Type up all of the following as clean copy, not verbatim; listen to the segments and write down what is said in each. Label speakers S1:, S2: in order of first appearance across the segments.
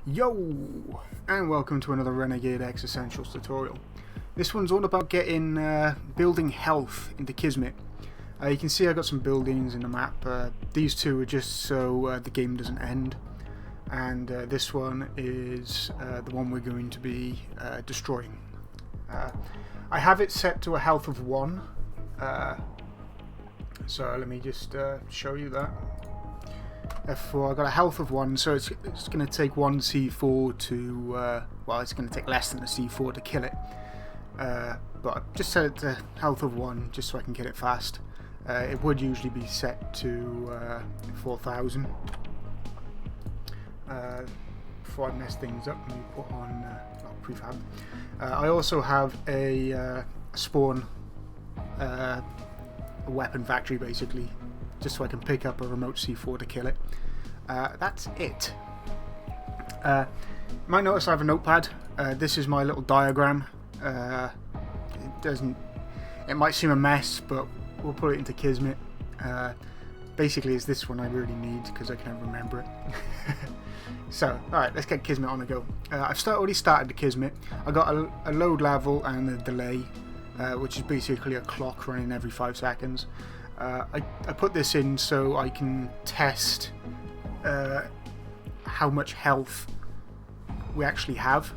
S1: Yo! And welcome to another Renegade X Essentials tutorial. This one's all about getting building health into Kismet. You can see I got some buildings in the map. These two are just so the game doesn't end. And this one is the one we're going to be destroying. I have it set to a health of 1. So let me just show you that. F4, I've got a health of 1, so it's going to take 1 C4 to, well, it's going to take less than a C4 to kill it. But I've just set it to health of 1 just so I can get it fast. It would usually be set to 4,000. Before I mess things up, let me put on prefab. I also have a spawn a weapon factory basically, just so I can pick up a remote C4 to kill it. That's it. You might notice I have a notepad. This is my little diagram. It might seem a mess, but we'll put it into Kismet. Basically, it's this one I really need because I can never remember it. So, alright, let's get Kismet on the go. I've already started the Kismet. I got a load level and a delay, which is basically a clock running every 5 seconds. I put this in so I can test how much health we actually have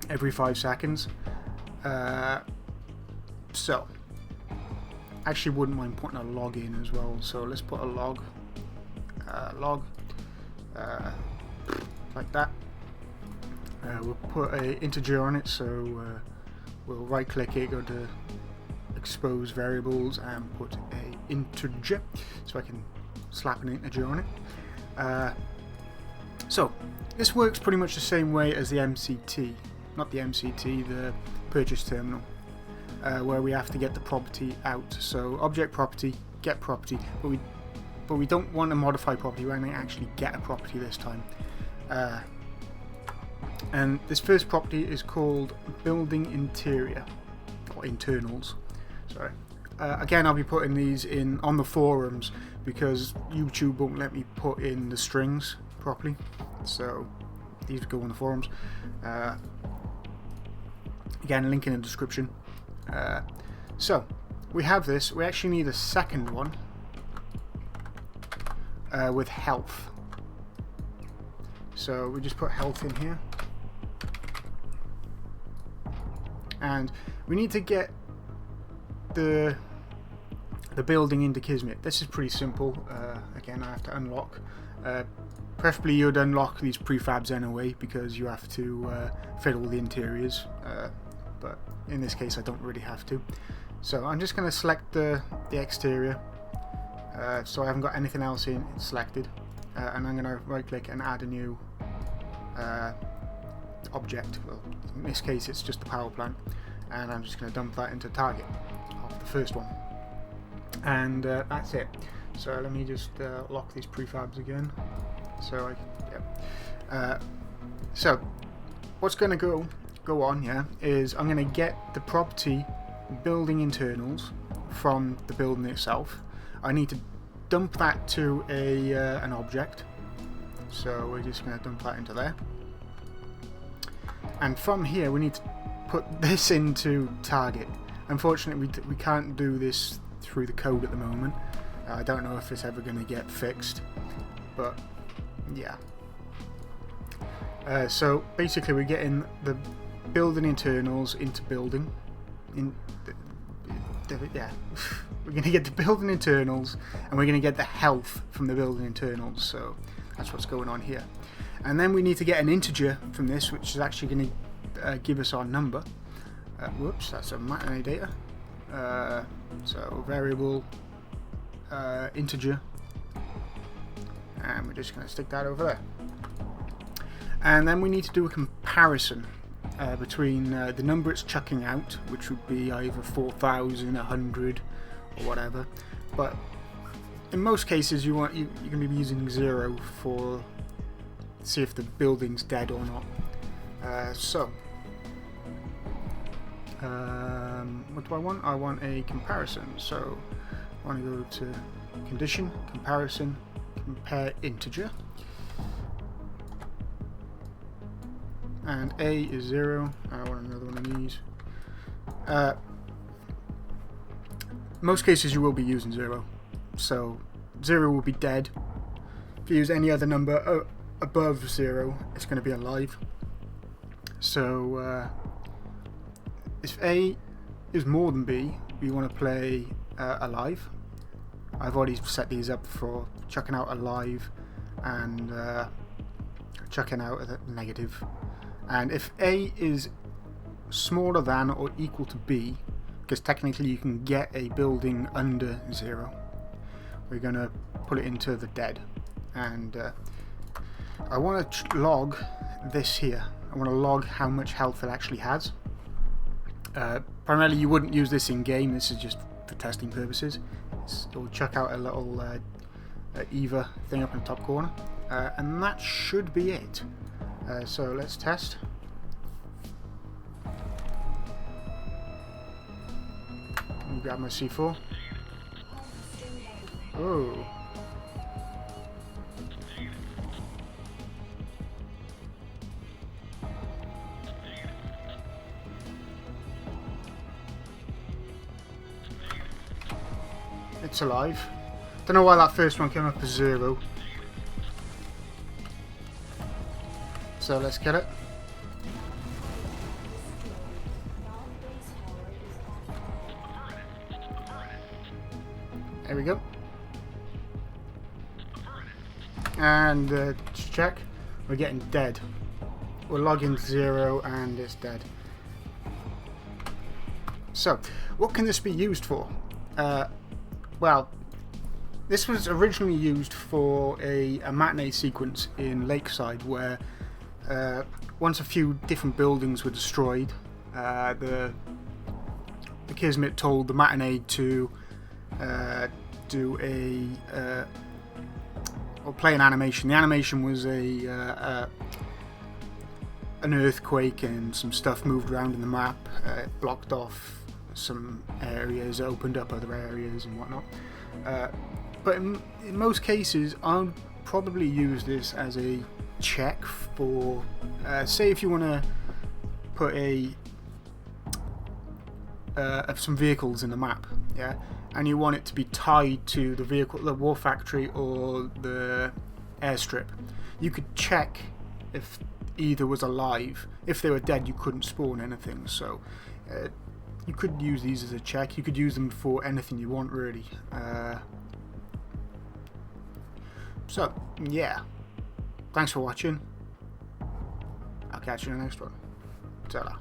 S1: every 5 seconds. So, actually wouldn't mind putting a log in as well. So let's put a log, like that. We'll put an integer on it. So we'll right click it, go to expose variables and put a integer so I can slap an integer on it. So this works pretty much the same way as the MCT, not the MCT, the purchase terminal, where we have to get the property out. So object property, get property, but we don't want to modify property, we want to actually get a property this time. And this first property is called building interior, or internals. Sorry. Again, I'll be putting these in on the forums because YouTube won't let me put in the strings properly. So these go on the forums. Again, link in the description. So we have this. We actually need a second one with health. So we just put health in here, and we need to get the building into Kismet. This is pretty simple. Again, I have to unlock. Preferably you'd unlock these prefabs anyway because you have to fit all the interiors. But in this case, I don't really have to. So I'm just going to select the exterior. So I haven't got anything else selected. And I'm going to right click and add a new object. Well, in this case, it's just the power plant. And I'm just going to dump that into target of the first one. And that's it. So let me just lock these prefabs again. So so what's going to go on here is I'm going to get the property building internals from the building itself. I need to dump that to an object. So we're just going to dump that into there. And from here we need to put this into target. Unfortunately, we can't do this through the code at the moment. I don't know if it's ever going to get fixed, but yeah. So basically, we're getting the building internals into building. Yeah, we're going to get the building internals, and we're going to get the health from the building internals. So that's what's going on here. And then we need to get an integer from this, which is actually going to give us our number. Whoops, that's a metadata. So variable integer, and we're just going to stick that over there. And then we need to do a comparison between the number it's chucking out, which would be either 4,000, 100, or whatever. But in most cases, you're going to be using 0 for see if the building's dead or not. What do I want? I want a comparison. So I want to go to condition, comparison, compare integer. and A is 0. I want another one of these. Most cases you will be using 0, so 0 will be dead. If you use any other number above 0, it's going to be alive. So if A is more than B, we want to play alive. I've already set these up for chucking out alive and chucking out a negative. And if A is smaller than or equal to B, because technically you can get a building under 0, we're going to put it into the dead. And I want to log this here. I want to log how much health it actually has. Primarily you wouldn't use this in game, this is just for testing purposes. It'll chuck out a little Eva thing up in the top corner, and that should be it. So let's test. I'll grab my C4. Oh. It's alive. Don't know why that first one came up as 0. So let's get it. There we go. And to check, we're getting dead. We're logging 0 and it's dead. So, what can this be used for? Well, this was originally used for a matinee sequence in Lakeside where once a few different buildings were destroyed, the Kismet told the matinee to do or play an animation. The animation was an earthquake and some stuff moved around in the map, blocked off some areas, opened up other areas and whatnot. But in most cases, I'll probably use this as a check for, say, if you want to put some vehicles in the map, yeah, and you want it to be tied to the vehicle, the war factory or the airstrip. You could check if either was alive. If they were dead, you couldn't spawn anything. So you could use these as a check. You could use them for anything you want, really. So, yeah. Thanks for watching. I'll catch you in the next one. Ta-ra.